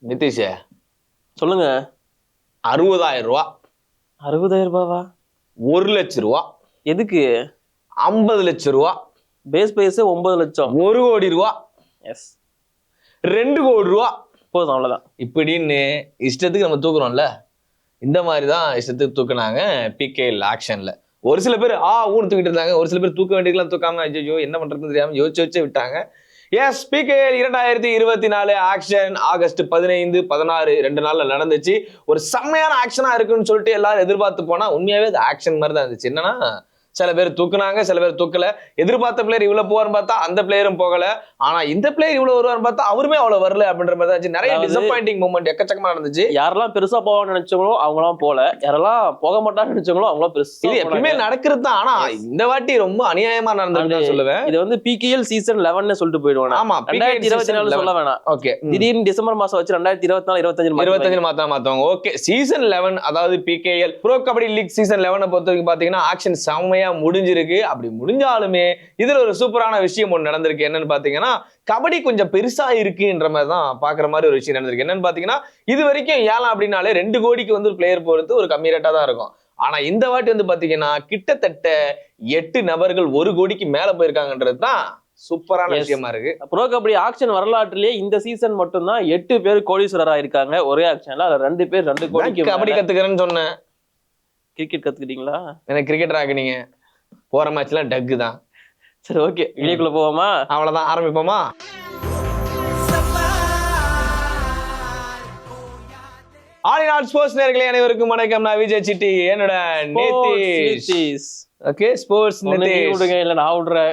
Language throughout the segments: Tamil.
நிதிஷ் சொல்லுங்க. 60,000 ரூபா. 60,000 ரூபாவா? 1,00,000 ரூபா. எதுக்கு? 50 லட்சம் ரூபா. பேஸ் பிரைஸ் 9 லட்சம். 1 கோடி ரூபா. எஸ். 2 கோடி ரூபா. போதும், அவ்வளவுதான். இப்படின்னு இஷ்டத்துக்கு நம்ம தூக்குறோம்ல, இந்த மாதிரி தான் இஷ்டத்துக்கு தூக்குனாங்க பிகேஎல் ஆக்ஷன்ல. ஒரு சில பேர் ஊன்னு தூக்கிட்டு இருந்தாங்க, ஒரு சில பேர் தூக்க வேண்டியதுலாம் தூக்காம ஐயோ என்ன பண்றதுன்னு தெரியாம யோசிச்சு விட்டாங்க. எஸ், பிகேஎல் 2024 ஆக்ஷன் ஆகஸ்ட் 15, 16 2 நாள்ல நடந்துச்சு. ஒரு செம்மையான ஆக்ஷனா இருக்குன்னு சொல்லிட்டு எல்லாரும் எதிர்பார்த்து போனா உண்மையாவே அது ஆக்ஷன் மாதிரி தான் இருந்துச்சு. என்னன்னா, சில பேர் தூக்குனாங்க, சில பேர் தூக்கல. எதிர்பார்த்த பிளேயர் இவ்வளவு போவார்னு பார்த்தா அந்த பிளேயரும் போகல. ஆனா இந்த பிளேயர் இவ்வளவு வருவார்னு பார்த்தா அவருமே அவ்வளவு வரல அப்படின்ற மாதிரி தான். நிறைய டிசப்பாயிண்டிங் மூமெண்ட் எக்கச்சக்கமா நடந்துச்சு. யாரெல்லாம் பெருசா போவான்னு நினைச்சவங்களோ அவங்களாம் போல, யாரெல்லாம் போக மாட்டான்னு நினைச்சவங்களோ அவங்களாம் பெருசா. இது எப்பவுமே நடக்கிறது தான். ஆனா இந்த வாட்டி ரொம்ப அநியாயமா நடந்ததுன்னு சொல்லுவேன். இது வந்து பிகேஎல் சீசன் 11 சொல்லிட்டு போயிடுவாங்க. ஆமா, 2024 சொல்ல வேணாம். ஓகே, திடீர்னு டிசம்பர் மாசம் வச்சு 2024 25 மாத்தவங்க. ஓகே, சீசன் 11 அதாவது PKL pro kabaddi league season 11 பொறுத்த வரைக்கும் பாத்தீங்கன்னா ஆக்ஷன் செம்மையா முடிஞ்சிருக்கு. அப்படி முடிஞ்சாலுமே இதுல ஒரு சூப்பரான விஷயம் ஒன்று நடந்திருக்கு. என்னன்னு பாத்தீங்கன்னா, கபடி கொஞ்சம் பெருசா இருக்குன்ற மாதிரி தான் பாக்குற மாதிரி ஒரு விஷயம் நடந்திருக்கு. என்னன்னு பாத்தீங்கன்னா, இது வரைக்கும் ஏலம் அப்படின்னாலே 2 கோடிக்கு வந்து பிளேயர் போறது ஒரு கம்மி ரேட்டா தான் இருக்கும். ஆனா இந்த வாட்டி வந்து பாத்தீங்கன்னா கிட்டத்தட்ட 8 நபர்கள் 1 கோடிக்கு மேல போயிருக்காங்கன்றது தான் சூப்பரான விஷயமா இருக்கு. ப்ரோ கபடி ஆக்ஷன் வரலாற்றிலேயே இந்த சீசன் மட்டும் தான் 8 பேர் கோடீஸ்வரரா இருக்காங்க ஒரே ஆக்ஷன்ல. அதுல 2 பேர் 2 கோடிக்கு. கபடி கத்துக்கிறேன்னு சொன்னேன். கிரிக்கெட் கத்துக்கிட்டீங்களா? எனக்கு கிரிக்கெட்டர் ஆக்குனீங்க. போற மேட்ச்லாம் டக்கு தான். சரி, ஓகே, வீடியோக்குள்ள போவோமா? அவ்வளவுதான், ஆரம்பிப்போமா? ஆலிநாட் ஸ்போர்ட்ஸ் நேயர்களே அனைவருக்கும் வணக்கம். நான் விஜய் சிட்டி, என்னோட நிதிஷ். ஓகே, ஸ்போர்ட்ஸ் நிதிஷ் விடுங்க, இல்ல நான் விடுறேன்.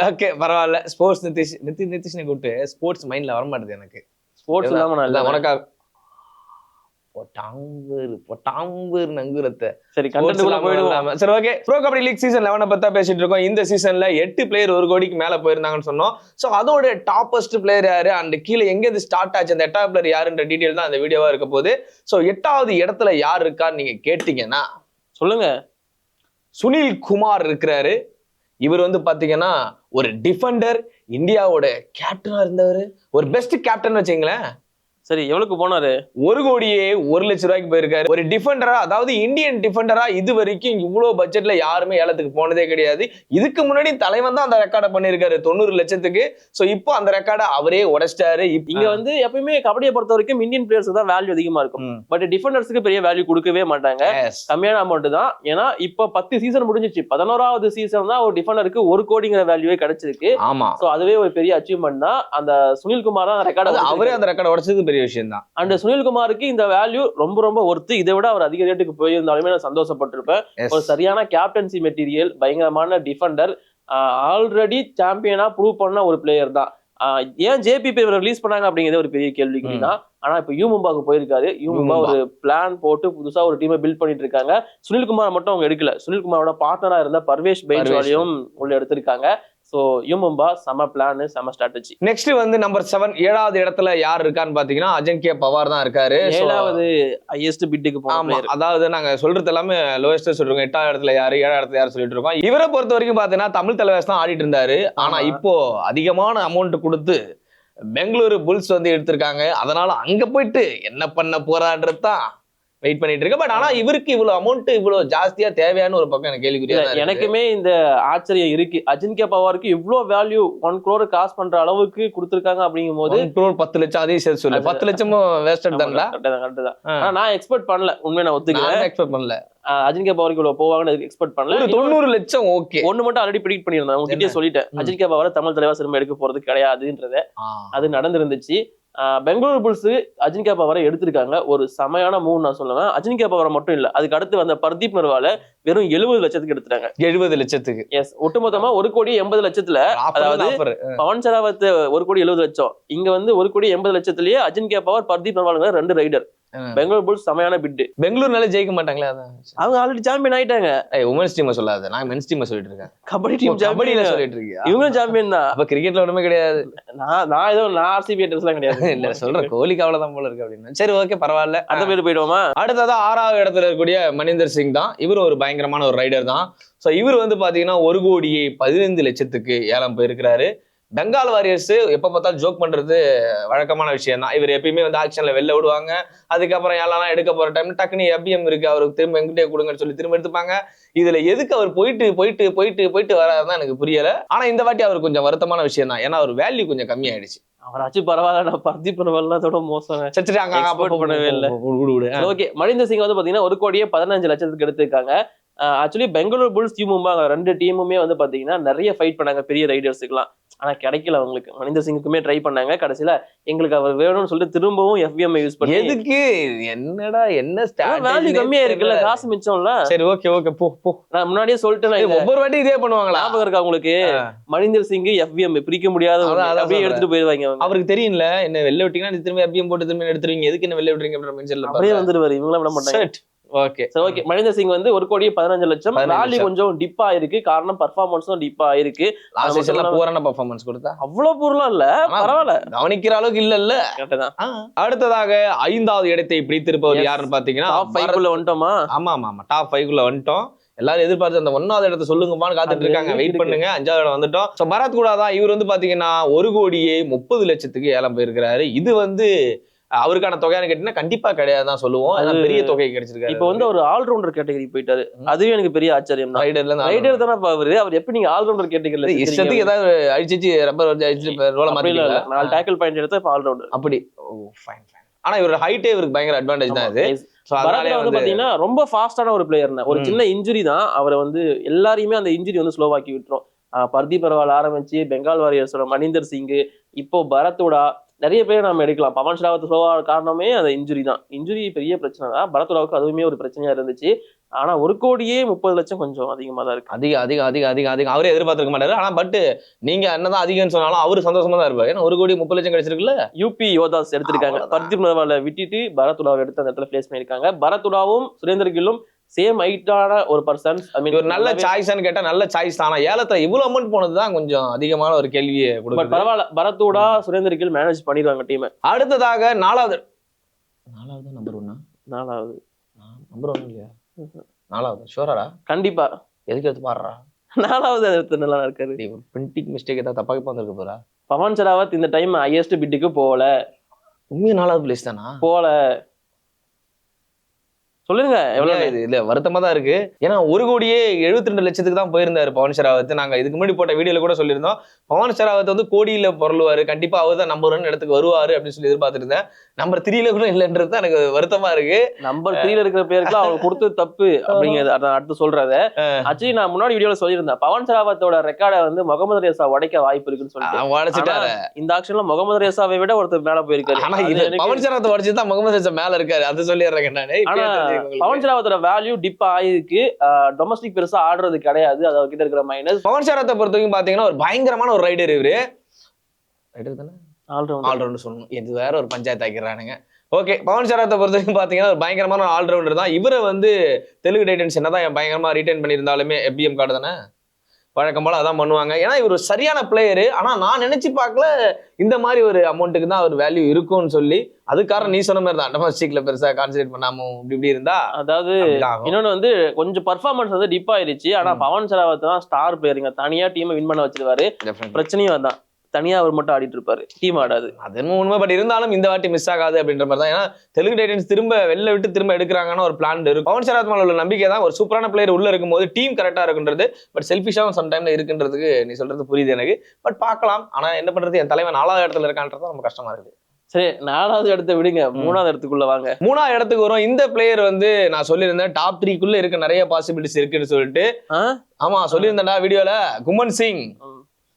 ஓகே, பரவாயில்ல. ஸ்போர்ட்ஸ் நிதிஷ் நிதிஷ்னு கூப்பிட்டு ஸ்போர்ட்ஸ் மைண்ட்ல வர மாட்டேது எனக்கு. ஸ்போர்ட்ஸ் இல்லாம நான் உனக்கா நங்குரத்தை. சரி, கண்டென்ட்குள்ள போயிடுவோம். சரி, okay. Pro kabaddi league season 11 பத்தி பேசிட்டு இருக்கோம். இந்த சீசன்ல 8 பிளேயர் 1 கோடிக்கு மேல போயிருந்தாங்கன்னு சொன்னோம். சோ அதோட டாப்பஸ்ட் பிளேயர் யாரு, அண்ட் கீழே எங்க இருந்து ஸ்டார்ட் ஆச்சு, அந்த 8வது பிளேயர் யாருன்ற டீடைல் தான் அந்த வீடியோவா இருக்க போகுது. சோ 8வது இடத்துல யார் இருக்கான்னு நீங்க கேட்டீங்கன்னா சொல்லுங்க. சுனில் குமார் இருக்கிறாரு. இவர் வந்து பாத்தீங்கன்னா ஒரு டிஃபெண்டர், இந்தியாவோட கேப்டனா இருந்தவர், ஒரு பெஸ்ட் கேப்டன் வச்சுங்களேன். சரி, எவ்வளவுக்கு போனாரு? 1 கோடியே 1 லட்சம் ரூபாய்க்கு போயிருக்காரு. ஒரு டிஃபெண்டரா, அதாவது இந்தியன் டிஃபெண்டரா இது வரைக்கும் இவ்வளவு பட்ஜெட்ல யாருமே ஏலத்துக்கு போனதே கிடையாது. இதுக்கு முன்னாடி தலைவன் தான் அந்த ரெக்கார்டை பண்ணிருக்காரு 90 லட்சத்துக்கு. சோ இப்போ அந்த ரெக்கார்டை அவரே உடைச்சிட்டாரு. இங்க வந்து எப்பயுமே கபடியை பொறுத்த வரைக்கும் இந்தியன் பிளேயர்ஸ் தான் வேல்யூ அதிகமா இருக்கும். பட் டிஃபெண்டர்ஸ்க்கு பெரிய வேல்யூ கொடுக்கவே மாட்டாங்க. கம்மியான அமௌண்ட் தான். ஏன்னா இப்ப 10 சீசன் முடிஞ்சிச்சு. 11வது சீசன் தான் ஒரு டிஃபெண்டருக்கு 1 கோடிங்கிற வேல்யூவே கிடைச்சிருக்கு. ஆமா, சோ அதுவே ஒரு பெரிய அச்சீவ்மெண்ட் தான். அந்த சுனில் குமார் தான் ரெக்கார்டு, அவரே அந்த ரெக்கார்டை உடைச்சது பெரிய விஷயம் தான். அண்ட் சுனில் குமாருக்கு இந்த வேல்யூ ரொம்ப ரொம்ப ஒர்த்து. இதை விட அவர் அதிக ரேட்டுக்கு போயிருந்தாலுமே நான் சந்தோஷப்பட்டிருப்பேன். ஒரு சரியான கேப்டன்சி மெட்டீரியல், பயங்கரமான டிஃபெண்டர், ஆல்ரெடி சாம்பியனா ப்ரூவ் பண்ண ஒரு பிளேயர் தான். ஏன் ஜேபிபி ரிலீஸ் பண்ணாங்க அப்படிங்கிறது ஒரு பெரிய கேள்விக்குறி தான். ஆனா இப்ப யூ மும்பாவுக்கு போயிருக்காரு. யூ மும்பா ஒரு பிளான் போட்டு புதுசா ஒரு டீமை பில்ட் பண்ணிட்டு இருக்காங்க. சுனில் குமார் மட்டும் அவங்க எடுக்கல. சுனில் குமாரோட பார்ட்னரா இருந்த பர்வேஷ் பெயின்வாலியும் உள்ள எடுத்திருக்காங்க. சோ யூ மும்பா செம பிளான், செம ஸ்ட்ராட்டஜி. நெக்ஸ்ட் வந்து நம்பர் 7 7வது இடத்துல யார் இருக்கான்னு பாத்தீங்கன்னா அஜன்கியா பவார் தான் இருக்காரு. 7வது ஹையஸ்ட் பிட்டுக்கு போன. அதாவது நாங்க சொல்றது எல்லாமே லோயஸ்ட் சொல்றோம். 8வது இடத்துல யாரு, 7வது இடத்துல யாரு சொல்லிட்டு இருக்கோம். இவரை பொறுத்த வரைக்கும் பாத்தீங்கன்னா தமிழ் தலைவாஸ் தான் ஆடிட்டு இருந்தாரு. ஆனா இப்போ அதிகமான அமௌண்ட் கொடுத்து பெங்களூரு புல்ஸ் வந்து எடுத்திருக்காங்க. அதனால அங்க போயிட்டு என்ன பண்ண போறான்றது தான் வெயிட் பண்ணிட்டு இருக்கு. பட் ஆனா இவருக்கு இவ்வளவு அமௌண்ட் இவ்வளவு ஜாஸ்தியா தேவையான ஒரு பக்கம் எனக்கு கேள்விக்குறியா இருக்கு. எனக்குமே இந்த ஆச்சரியம் இருக்கு. அஜின்கியா பவாருக்கு இவ்வளவு வேல்யூ 1 crore காஸ்ட் பண்ற அளவுக்கு கொடுத்திருக்காங்க அப்படிங்கும் போது 1 crore 10 லட்சம் அதையும் சேர்த்து சொல்லு. 10 லட்சமும் வேஸ்டட் தான்டா. கரெக்ட் தான். ஆனா நான் எக்ஸ்பெக்ட் பண்ணல. உண்மையா நான் ஒத்துக்கிறேன். எக்ஸ்பெக்ட் பண்ணல. அஜின்கியா பவாருக்கு இவ்வளவு போவாங்கன்னு எக்ஸ்பெக்ட் பண்ணல. 90 லட்சம் ஓகே. ஒண்ணு மட்டும் ஆல்ரெடி ப்ரெடிக்ட் பண்ணிருந்தேன். உங்ககிட்டயே சொல்லிட்டேன். அஜின்கியா பவார் தமிழ் தலைவா சினிமா எடுக்க போறது கிடையாதுன்றத. அது நடந்திருந்துச்சு. பெங்களூரு புல்ஸ் அஜின்கியா பவாரை எடுத்திருக்காங்க. ஒரு செமையான மூவ் நான் சொல்லுவேன். அஜின்கியா பவாரை மட்டும் இல்ல, அதுக்கு அடுத்து வந்த பர்தீப் நர்வால வெறும் 70 லட்சத்துக்கு எடுத்துட்டாங்க. 70 லட்சத்துக்கு. எஸ், ஒட்டுமொத்தமா 1 கோடி 80 லட்சத்துல. அதாவது பவன் சராவத் 1 கோடி 70 லட்சம். இங்க வந்து 1 கோடி 80 லட்சத்திலேயே அஜின்கியா பவார், பர்தீப் நர்வால் 2 ரைடர். பெங்களூர் புல்ஸ் செமையான பிட். பெங்களூர்னால ஜெயிக்க மாட்டாங்களே, அவங்க ஆல்ரெடி சாம்பியன் ஆயிட்டாங்க. உமன்ஸ் டீம் சொல்லாத, நான் மென்ஸ் டீம் சொல்லிட்டு இருக்கேன். கபடி டீம் கபடியில சொல்லிட்டு இருக்கீங்க. இவங்க சாம்பியன் தான். அப்ப கிரிக்கெட்ல ஒண்ணுமே கிடையாது. நான் ஆர்சிபி எல்லாம் கிடையாது. இல்ல சொல்றேன், கோலிக்கு அவ்வளவுதான் போல இருக்கு அப்படின்னு. சரி, ஓகே, பரவாயில்ல. அந்த பேர் போயிடுவோமா? அடுத்ததா 6வது இடத்துல இருக்கக்கூடிய மணிந்தர் சிங் தான். இவர் ஒரு பயங்கரமான ஒரு ரைடர் தான். சோ இவர் வந்து பாத்தீங்கன்னா 1 கோடியே 15 லட்சத்துக்கு ஏலம் போயிருக்கிறாரு. பெங்கால் வாரியர்ஸ் எப்ப பார்த்தாலும் ஜோக் பண்றது வழக்கமான விஷயம் தான். இவர் எப்பயுமே வந்து ஆக்ஷன்ல வெளில விடுவாங்க, அதுக்கப்புறம் யாரெல்லாம் எடுக்க போற டைம்ல டக்குனு எபிஎம் இருக்கு அவருக்கு திரும்ப எங்கிட்டே கொடுங்கன்னு சொல்லி திரும்ப எடுத்துப்பாங்க. இதுல எதுக்கு அவர் போயிட்டு போயிட்டு போயிட்டு போயிட்டு வராருதான் எனக்கு புரியல. ஆனா இந்த வாட்டி அவர் கொஞ்சம் வருத்தமான விஷயம் தான், ஏன்னா அவர் வேல்யூ கொஞ்சம் கம்மியாயிடுச்சு. அவராச்சும் பரவாயில்ல, நான் பர்தீப் பர்வாலோட மோசம் சரி export பண்ணவே இல்ல. ஓகே, மனிந்தர் சிங் வந்து பாத்தீங்கன்னா 1,15,00,000 எடுத்திருக்காங்க. ஆக்சுவலி பெங்களூர் புல்ஸ் டீமும் ரெண்டு டீமுமே வந்து பாத்தீங்கன்னா நிறைய ஃபைட் பண்ணாங்க பெரிய ரைடர்ஸுக்குலாம். ஆனா கிடைக்கல அவங்களுக்கு. மனிந்தர் சிங்குக்குமே ட்ரை பண்ணாங்க, கடைசியில எங்களுக்கு அவர் வேணும்னு சொல்லிட்டு திரும்பவும் எஃப்எம் யூஸ் பண்ணி. எதுக்கு என்னடா என்ன வேல்யூ கம்மியா இருக்குல்ல, காசு மிச்சம்ல. சரி ஓகே ஓகே போ போ. நான் முன்னாடியே சொல்லிட்டேன், ஒவ்வொரு வாட்டி இதே பண்ணுவாங்களா? ஞாபகம் இருக்கா உங்களுக்கு? மனிந்தர் சிங் எஃப்எம் பிரிக்க முடியாத அப்படியே எடுத்துட்டு போயிருவாங்க. அவருக்கு தெரியும்ல, என்ன வெளில விட்டீங்கன்னா திரும்ப எஃப்எம் போட்டு திரும்ப எடுத்துருவீங்க, எதுக்கு என்ன வெளில விடுறீங்க அப்படின்ற மென்ஷன்ல அப்படியே வந்துருவாரு. இவங்கள விட மாட்டாங்க. ஓகே சரி ஓகே, மனிந்தர் சிங் வந்து 1,15,00,000. வேல்யூ கொஞ்சம் டிப்பா இருக்கு, காரணம் பர்ஃபார்மன்ஸும் டிப்பா இருக்கு. லாஸ்ட் சீசன்ல பூரான பெர்ஃபார்மன்ஸ் கொடுத்தா அவ்வளவு பொருளா இல்ல, பரவாயில்ல, கவனிக்கிற அளவுக்கு இல்ல. அடுத்ததாக 5வது இடத்தை பிடித்திருப்பவர் யாருன்னு பாத்தீங்கன்னா டாப் 5 குள்ள வந்துட்டோமா? ஆமா ஆமா ஆமா, டாப் 5 குள்ள வந்துட்டோம். எல்லாரும் எதிர்பார்த்து அந்த 1வது இடத்தை சொல்லுங்கப்பான்னு காத்துட்டு இருக்காங்க. வெயிட் பண்ணுங்க, 5வது இடம் வந்துட்டோம். சோ பரத் கூட தான் இவர் வந்து பாத்தீங்கன்னா 1,30,00,000 ஏலம் போயிருக்கிறாரு. இது வந்து அவருக்கான தொகையானு கேட்டீங்கன்னா கண்டிப்பா கிடையாதுதான் சொல்லுவோம். பெரிய தொகை கிடைச்சிருக்காரு. இப்ப வந்து ஒரு ஆல்ரவுண்டர் கேட்டகரி போயிட்டாரு, அதுவே எனக்கு பெரிய ஆச்சரியம் தான். ரைடர் தானே அவர் எப்படி நீங்க ஆல்ரவுண்டர் கேட்டகரியில இஷ்டத்துக்கு ஏதாவது அடிச்சு ரப்பர் வச்சு அடிச்சு ரோல மாத்திக்கல. 4 டேக்கிள் பாயிண்ட் எடுத்தா இப்ப ஆல்ரவுண்டர் அப்படி. Fine fine. ஆனா இவரோட ஹைட்டே இவருக்கு பயங்கர அட்வான்டேஜ் தான் இது. பரத்ல வந்து பாத்தீங்கன்னா ரொம்ப ஃபாஸ்டான ஒரு பிளேயர். ஒரு சின்ன இன்ஜுரி தான் அவரை வந்து எல்லாரையுமே அந்த இன்ஜுரி வந்து ஸ்லோவாக்கி விட்டுரும். பர்தீப் பர்வால் ஆரம்பிச்சு பெங்கால் வாரியர்ஸோட மனிந்தர் சிங், இப்போ பரத்தோடா, நிறைய பேர் நம்ம எடுக்கலாம். பவன் ஷராவத் ஸ்லோவா காரணமே அந்த இன்ஜுரி தான். இன்ஜுரி பெரிய பிரச்சனை தான். பரத்வாவுக்கு அதுவுமே ஒரு பிரச்சனையா இருந்துச்சு. ஆனா 1,30,00,000 கொஞ்சம் அதிகமா தான் இருக்கு. அதிகம் அதிகம் அதிகம் அதிகம் அதிகம். அவரே எதிர்பார்த்திருக்க மாட்டாரு. ஆனா பட் நீங்க என்னதான் அதிகம்னு சொன்னாலும் அவரு சந்தோஷமா தான் இருப்பாரு. ஏன்னா 1,30,00,000 கிடைச்சிருக்குல்ல. யூபி யோதாஸ் எடுத்திருக்காங்க. பர்தீப் பர்வாலை விட்டுட்டு பரத்வாவை எடுத்து அந்த இடத்துல பிளேஸ் பண்ணிருக்காங்க. பரத்வாவும் சுரேந்தர் கில்லும் சேம் ஹைட்டான ஒரு பர்சன். ஒரு நல்ல சாய்ஸ்னு கேட்டா நல்ல சாய்ஸ் தான். ஏலத்துல இவ்வளவு அமௌண்ட் போனதுதான் கொஞ்சம் அதிகமான ஒரு கேள்வியை கொடுக்குது. பரவாயில்ல, பரத்தோடா சுரேந்தர் கில் மேனேஜ் பண்ணிடுவாங்க டீம். அடுத்ததாக 4வது நம்பர் 1 நம்பர் 1 இல்லையா? 4வது ஷூராடா? கண்டிப்பா. எதுக்கு எடுத்து பாடுறா? 4வது இடத்துல நல்லா இருக்காரு. பிரிண்டிங் மிஸ்டேக் ஏதாவது தப்பாக வந்திருக்கு போறா? பவன் ஷராவத் இந்த டைம் ஹையஸ்ட் பிட்டுக்கு போகல. உண்மையா 4வது பிளேஸ் தானா? போல. சொல்லுங்க எவ்வளவு இது இல்ல வருத்தமா தான் இருக்கு. ஏன்னா 1,72,00,000 தான் போயிருந்தாரு பவன் ஷராவத். நாங்க இதுக்கு முன்னாடி போட்ட வீடியோல கூட சொல்லியிருந்தோம், பவன் ஷராவத் வந்து கோடியில பொருளுவாரு, கண்டிப்பா அவர் தான் நம்பர் 1 இடத்துக்கு வருவாரு அப்படின்னு சொல்லி எதிர்பார்த்துட்டு இருந்தேன். நம்பர் 3ல கூட இல்லைன்றது தான் எனக்கு வருத்தமா இருக்கு. நம்பர் 3ல இருக்கிற பேருக்கு அவங்க கொடுத்தது தப்பு அப்படிங்கிறது அடுத்து சொல்றத. ஆக்சுவலி நான் முன்னாடி வீடியோல சொல்லியிருந்தேன், பவன் ஷராவத்தோட ரெக்கார்டை வந்து முகமது ரேசா உடைக்க வாய்ப்பு இருக்குன்னு சொல்லிட்டு. இந்த ஆக்ஷன்ல முகமது ரேசாவை விட ஒருத்தர் மேல போயிருக்காரு. ஆனா பவன் ஷராவத் உடைச்சுதான் முகமது ரேசா மேல இருக்காரு, அது சொல்லிடுறேன் நானு. பவன் ஷராவத்தோட வேல்யூ டிப் ஆயிருக்கு. டொமஸ்டிக் பெருசா ஆடுறது கிடையாது, அது அவர்கிட்ட இருக்கிற மைனஸ். பவன் ஷராவத்தை பொறுத்த வரைக்கும் பாத்தீங்கன்னா ஒரு பயங்கரமான ஒரு ரைடர். இவரு ரைடர் தானே, ஆல்ரவுண்டர் சொல்லணும். இது வேற ஒரு பஞ்சாயத்து ஆக்கிறானுங்க. ஓகே, பவன் ஷராவத்தை பொறுத்த வரைக்கும் பாத்தீங்கன்னா ஒரு பயங்கரமான ஆல்ரவுண்டர் தான். இவரை வந்து தெலுங்கு டைட்டன்ஸ் என்னதான் பயங்கரமா ரீட்டைன் பண்ணியிருந்தாலுமே எஃபிஎம் கார்டு தானே வழக்கம் போல அதான் பண்ணுவாங்க. ஏன்னா இவர் சரியான பிளேயரு. ஆனா நான் நினைச்சு பார்க்கல இந்த மாதிரி ஒரு அமௌண்ட்டுக்கு தான் அவர் வேல்யூ இருக்கும்னு சொல்லி. அது காரணம் நீ சொன்ன மாதிரி தான், டொமஸ்டிக்ல பெருசா கான்சென்ட்ரேட் பண்ணாம இப்படி இருந்தா. அதாவது இன்னொன்னு வந்து கொஞ்சம் பர்ஃபார்மன்ஸ் வந்து டிப் ஆயிருச்சு. ஆனா பவன் ஷராவத் தான் ஸ்டார் பிளேயருங்க, தனியா டீமை வின் பண்ண வச்சிருவாரு. பிரச்சனையும் அதான், தனியா அவர் மட்டும் ஆடிட்டு இருப்பாரு, டீம் ஆடாது. அது உண்மை. பட் இருந்தாலும் இந்த வாட்டி மிஸ் ஆகாது அப்படின்ற மாதிரி தான். ஏன்னா தெலுங்கு டைட்டன்ஸ் திரும்ப வெளில விட்டு திரும்ப எடுக்கிறாங்கன்னா ஒரு பிளான் இருக்கும். பவன் ஷராவத் மேல உள்ள நம்பிக்கை தான். ஒரு சூப்பரான பிளேயர் உள்ள இருக்கும்போது டீம் கரெக்டா இருக்குன்றது. பட் செல்ஃபிஷாவும் சம்டைம்ல இருக்குன்றதுக்கு நீ சொல்றது புரியுது எனக்கு. பட் பார்க்கலாம். ஆனா என்ன பண்றது, என் தலைவன் 4வது இடத்துல இருக்கான்றது ரொம்ப கஷ்டமா இருக்குது. சரி, 4வது இடத்தை விடுங்க, 3வது இடத்துக்குள்ள வாங்க. 3வது இடத்துக்கு வரும். இந்த பிளேயர் வந்து நான் சொல்லியிருந்தேன் டாப் 3க்குள்ள இருக்க நிறைய பாசிபிலிட்டிஸ் இருக்குன்னு சொல்லிட்டு. ஆமா சொல்லியிருந்தேன்டா வீடியோல. குமன் சிங்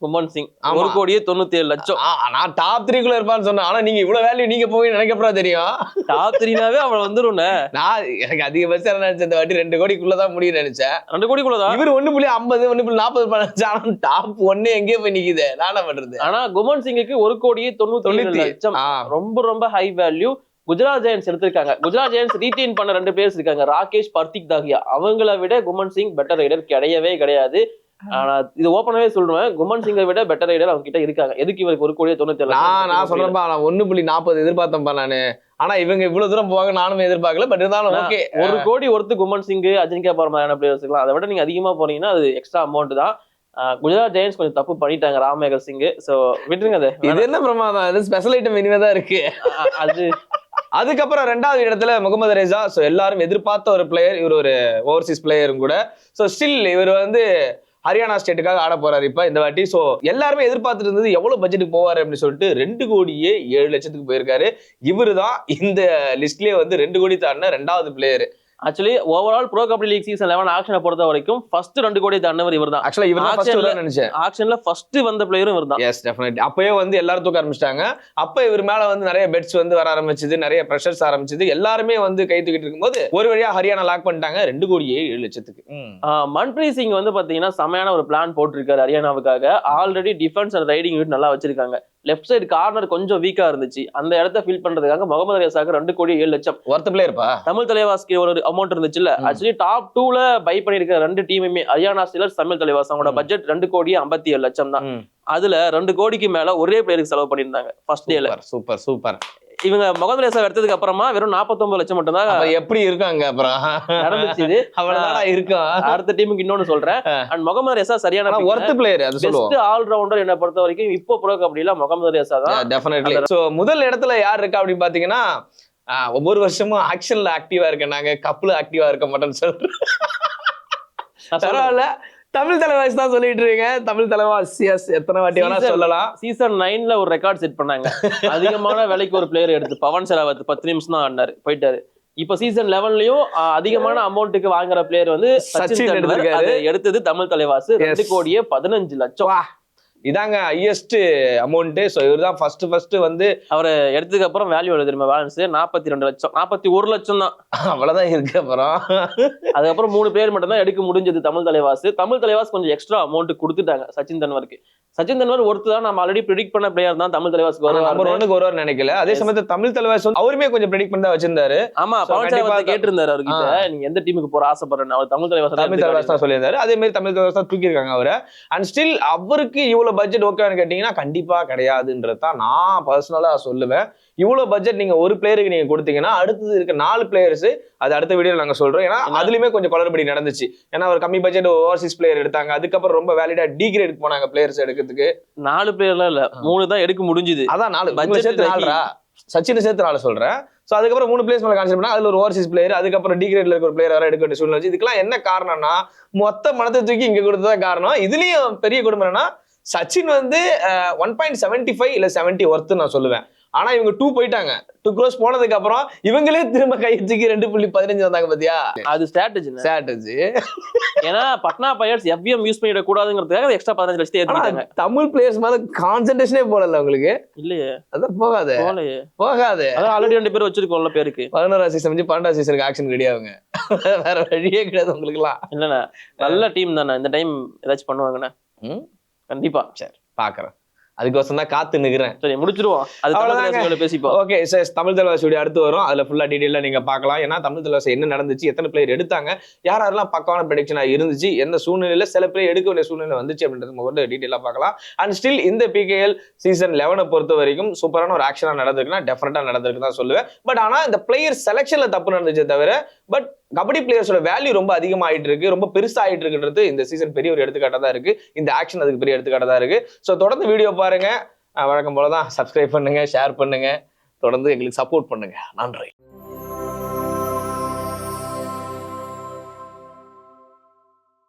1,97,00,000. நான் டாப் 3க்குள்ள இருப்பான்னு சொன்னேன். ஆனா நீங்க இவ்வளவு வேல்யூ நீங்க போய் நினைக்கப்பறம் தெரியும். டாப் 3னாவே அவன் வந்துரும். நான் எனக்கு அதிகபட்சம் நினைச்சேன் இந்த வாட்டி 2 கோடிக்குள்ளதான் முடியும் நினைச்சேன். 2 கோடிக்குள்ளதான். இவர் 1,50 1,40 ஆனா டாப் 1 எங்கேயே போய் நிக்குது. நான் என்ன பண்றது? ஆனா குமன் சிங்குக்கு 1,97,00,000 ரொம்ப ரொம்ப ஹை வேல்யூ. குஜராத் ஜெயன்ஸ் எடுத்திருக்காங்க. குஜராத் ஜெயன்ஸ் ரீடைன் பண்ண 2 பேர் இருக்காங்க, ராகேஷ், பர்த்திக் தாகியா. அவங்கள விட குமன் சிங் பெட்டர் ரைடர் கிடையவே கிடையாது. ஆனா இது ஓப்பனாவே சொல்றேன், குமன் சிங்கை விட பெட்டர் ரைடர் அவங்க கிட்ட இருக்காங்க. எதுக்கு இவருக்கு 1,97,00,000? நான் சொல்றேன்பா, நான் 1,40 எதிர்பார்த்தேன்பா நானு. ஆனா இவங்க இவ்வளவு தூரம் போவாங்க நானும் எதிர்பார்க்கல. பட் இருந்தாலும் ஓகே, 1 கோடி ஒருத்து குமன் சிங், அஜின்கா பரமாயான பிளேயர்ஸ்லாம். அதை விட நீங்க அதிகமா போனீங்கன்னா அது எக்ஸ்ட்ரா அமௌண்ட் தான். குஜராத் ஜெயின்ஸ் கொஞ்சம் தப்பு பண்ணிட்டாங்க ராம்மேகர் சிங். சோ விட்டுருங்க அது. இது என்ன பிரமாதம், இது ஸ்பெஷல் ஐட்டம் இனிமே தான் இருக்கு. அது அதுக்கப்புறம் 2வது இடத்துல முகமது ரெசா. ஸோ எல்லாரும் எதிர்பார்த்த ஒரு பிளேயர், இவர் ஒரு ஓவர்சீஸ் பிளேயரும் கூட. ஸோ ஸ்டில் இவர் வந்து ஹரியானா ஸ்டேட்டுக்காக ஆட போறாரு இப்ப இந்த வாட்டி. ஸோ எல்லாருமே எதிர்பார்த்துட்டு இருந்தது எவ்வளவு பட்ஜெட்டுக்கு போவாரு அப்படின்னு சொல்லிட்டு 2,07,00,000 போயிருக்காரு. இவரு தான் இந்த லிஸ்ட்லயே வந்து 2 கோடி தாண்டின 2வது player. Actually overall pro kabaddi league season 11 ஆக்ஷனை பொறுத்த வரைக்கும் ஃபர்ஸ்ட் 2 கோடி தாண்டவர் இவர் தான். ஆக்சுவலா இவர் தான் ஃபர்ஸ்ட் வரணும்னு நினைச்சேன். ஆக்ஷன்ல ஃபர்ஸ்ட் வந்த பிளேயரும் இவர் தான். Yes definitely. அப்பவே வந்து எல்லாரும் தூக்க ஆரம்பிச்சிட்டாங்க. அப்ப இவர் மேல வந்து நிறைய பெட்ஸ் வந்து வர ஆரம்பிச்சது, நிறைய பிரஷர்ஸ் ஆரம்பிச்சது. எல்லாருமே வந்து கை தூக்கிட்டு இருக்கும்போது ஒரு வழியா ஹரியானா லாக் பண்ணிட்டாங்க 2,07,00,000. மன்பிரீத் சிங் வந்து பாத்தீங்கன்னா செமையான ஒரு பிளான் போட்டிருக்காரு ஹரியானாவுக்காக. Already defence and raiding unit நல்லா வச்சிருக்காங்க. லெஃப்ட் சைடு கார்னர் கொஞ்சம் வீக்கா இருந்துச்சு, அந்த இடத்த ஃபில் பண்றதுக்காக முகமது ரெசாக்கு 2,07,00,000 ஒர்த் பிளேயர்ப்பா. தமிழ் தலைவாஸ்க்கு ஒரு அமௌண்ட் இருந்துச்சுல்ல. ஆக்சுவலி டாப் 2ல பை பண்ணிருக்க 2 டீமுமே ஹரியானா ஸ்டீலர்ஸ், தமிழ் தலைவாஸ். அவங்களோட பட்ஜெட் 2,57,00,000 தான். அதுல 2 கோடிக்கு மேல ஒரே பிளேயருக்கு செலவு பண்ணிருந்தாங்க ஃபர்ஸ்ட் டேல. Super super. இவங்க முகமது ரெசா எடுத்ததுக்கு அப்புறமா வெறும் 49 லட்சம் மட்டும் தான் எப்படி இருக்காங்க அப்புறம் நடந்துச்சு. இது அவ்வளவுதான் இருக்கும். அடுத்த டீமுக்கு இன்னொன்னு சொல்றேன். அண்ட் முகமது ரெசா சரியான ஒர்த் பிளேயர், அது சொல்லுவோம். பெஸ்ட் ஆல் ரவுண்டர் என்ன பொறுத்த வரைக்கும் இப்போ ப்ரோ கபடில முகமது ரெசா தான் டெஃபினெட்லி. சோ முதல் இடத்துல யார் இருக்கா அப்படின்னு பாத்தீங்கன்னா, ஒவ்வொரு வருஷமும் ஆக்ஷன்ல ஆக்டிவா இருக்க நாங்க, கப்ல ஆக்டிவா இருக்க மாட்டோம்னு சொல்றேன். பரவாயில்ல, தமிழ் தலைவாஸ் தான் சொல்லிட்டு இருக்கீங்க. தமிழ் தலைவாஸ் எத்தனை வாட்டி வேணா சொல்லலாம். சீசன் 9ல ஒரு ரெக்கார்ட் செட் பண்ணாங்க. அதிகமான விலைக்கு ஒரு பிளேயர் எடுத்து பவன் செராவத் 10 நிமிஷம் தான் ஆடினாரு, போயிட்டாரு. இப்ப சீசன் 11லயும் அதிகமான அமௌண்ட்டுக்கு வாங்குற பிளேயர் வந்து சச்சின் தெண்டுல்கர். எடுத்தது தமிழ் தலைவாஸ் 2,15,00,000. இதாங்க ஹையஸ்ட் அமௌண்ட். சோ இவர் தான் ஃபர்ஸ்ட் வந்து அவரை எடுத்ததுக்கு அப்புறம் வேல்யூ எழுது தெரியுமா? பேலன்ஸ் 42 லட்சம், 41 லட்சம் தான். அவ்வளவுதான் இருக்கு. அப்புறம் அதுக்கப்புறம் 3 பேர் மட்டும் தான் எடுக்க முடிஞ்சது தமிழ் தலைவாஸ். தமிழ் தலைவாஸ் கொஞ்சம் எக்ஸ்ட்ரா அமௌண்ட் கொடுத்துட்டாங்க சச்சின் தெண்டுல்கருக்கு. சச்சின் தெண்டுல்கர் ஒருத்தர் தான் நம்ம ஆல்ரெடி ப்ரெடிக்ட் பண்ண பிளேயர் தான் தமிழ் தலைவாஸ்க்கு வருவார் நினைக்கல. அதே சமயத்துல தமிழ் தலைவாஸ் அவருமே கொஞ்சம் ப்ரெடிக்ட் பண்ணி தான் வச்சிருந்தாரு. ஆமா, பவன் செராவத் கேட்டிருந்தாரு அவர்கிட்ட, நீங்க எந்த டீமுக்கு போற ஆசைப்படுறேன்னு. அவர் தமிழ் தலைவாஸ் தான் சொல்லியிருந்தாரு. அதே மாதிரி தமிழ் தலைவாஸ் தான் தூக்கி இருக்காங்க அவரை. அண்ட் ஸ்டில் அவருக்கு இவ்வளவு பட்ஜெட் ஓகேன்னு கேட்டீங்கன்னா கண்டிப்பா கிடையாதுன்றது தான் நான் பர்சனலா சொல்லுவேன். இவ்வளவு பட்ஜெட் நீங்க ஒரு பிளேயருக்கு நீங்க கொடுத்தீங்கன்னா அடுத்தது இருக்க 4 பிளேயர்ஸ், அது அடுத்த வீடியோல நாங்க சொல்றோம். ஏன்னா அதுலயுமே கொஞ்சம் குளறுபடி நடந்துச்சு. ஏன்னா ஒரு கம்மி பட்ஜெட் ஓவர்சீஸ் பிளேயர் எடுத்தாங்க, அதுக்கப்புறம் ரொம்ப வேலிடா டி கிரேட் போனாங்க பிளேயர்ஸ் எடுக்கிறதுக்கு. 4 பிளேயர்லாம் இல்ல, 3 தான் எடுக்க முடிஞ்சது. அதான் 4 பட்ஜெட் 4 சச்சின் சேர்த்து 4 சொல்றேன். சோ அதுக்கப்புறம் 3 பிளேயர்ஸ் மேல கான்செப்ட் பண்ணா அதுல ஒரு ஓவர்சீஸ் பிளேயர், அதுக்கப்புறம் டி கிரேட்ல இருக்க ஒரு பிளேயர் வர எடுக்க வேண்டிய சூழ்நிலை. இதுக்கெல்லாம் என்ன காரணம்னா மொத்த மனத்தை தூக்கி இங்க கொடுத்ததான் காரணம். இதுலயும் பெரிய குடும்பம் என்னன்னா, சச்சின் வந்து 1.75 இல்ல 70 ஒர்த்து நான் சொல்லுவேன். ஆனா இவங்க 2 போயிட்டாங்க. 2 crores போனதுக்கு அப்புறம் இவங்களே திரும்ப கைத்துக்கு 2.15 வந்தாங்க பாத்தியா? அது ஸ்ட்ராட்டஜி. ஏன்னா பட்னா பையர்ஸ் எஃப்எம் யூஸ் பண்ணிட கூடாதுங்கிறதுக்காக எக்ஸ்ட்ரா 15 லட்சத்தை ஏத்திட்டாங்க. தமிழ் பிளேயர்ஸ் மேல கான்சென்ட்ரேஷனே போடல உங்களுக்கு. இல்லையே, அதான் போகாது. அதான் ஆல்ரெடி 2 பேர் வச்சிருக்கோம்ல பேருக்கு. 11ஆம் சீசன் முடிஞ்சு 12ஆம் சீசனுக்கு ஆக்ஷன் ரெடி ஆகுங்க. வேற வழியே கிடையாது உங்களுக்கு எல்லாம். இல்லண்ணா, நல்ல டீம் தானே, இந்த டைம் ஏதாச்சும் பண்ணுவாங்கண்ணா. கண்டிப்பா. சரி, பாக்குறேன். அதுக்கோசம் தான் காத்து நிக்கிறேன். சரி, முடிச்சிருவோம். அது பேசிப்போம். Okay sir, Tamil Thalaivas video அடுத்து வரும். அதுல ஃபுல்லா டீடைலா நீங்க பார்க்கலாம். ஏன்னா தமிழ் தலைவாஸ் என்ன நடந்துச்சு, எத்தனை பிளேயர் எடுத்தாங்க, யாரெல்லாம் பக்கமான ப்ரெடிக்ஷனா இருந்துச்சு, எந்த சூழ்நிலையில சில பிளேயர் எடுக்க வேண்டிய சூழ்நிலை வந்துச்சு அப்படின்றது முதல்ல டீடைலா பார்க்கலாம். அண்ட் ஸ்டில் இந்த PKL சீசன் 11 பொறுத்த வரைக்கும் சூப்பரான ஒரு ஆக்ஷனா நடந்திருக்குன்னா டெஃபினட்டா நடந்திருக்கு தான் சொல்லுவேன். பட் ஆனா இந்த பிளேயர் செலக்ஷன்ல தப்பு நடந்துச்சே தவிர, பட் கபடி பிளேயர்ஸோட வேல்யூ ரொம்ப அதிகமாயிட்டு இருக்கு, ரொம்ப பெருசா ஆயிட்டு இருக்குன்றது இந்த சீசன் பெரிய ஒரு எடுத்துக்காட்டா தான் இருக்கு. இந்த ஆக்ஷன் அதுக்கு பெரிய எடுத்துக்காட்டா தான் இருக்கு. ஸோ தொடர்ந்து வீடியோ பாருங்க. வழக்கம் போலதான் சப்ஸ்கிரைப் பண்ணுங்க, ஷேர் பண்ணுங்க, தொடர்ந்து எங்களுக்கு சப்போர்ட் பண்ணுங்க. நன்றி.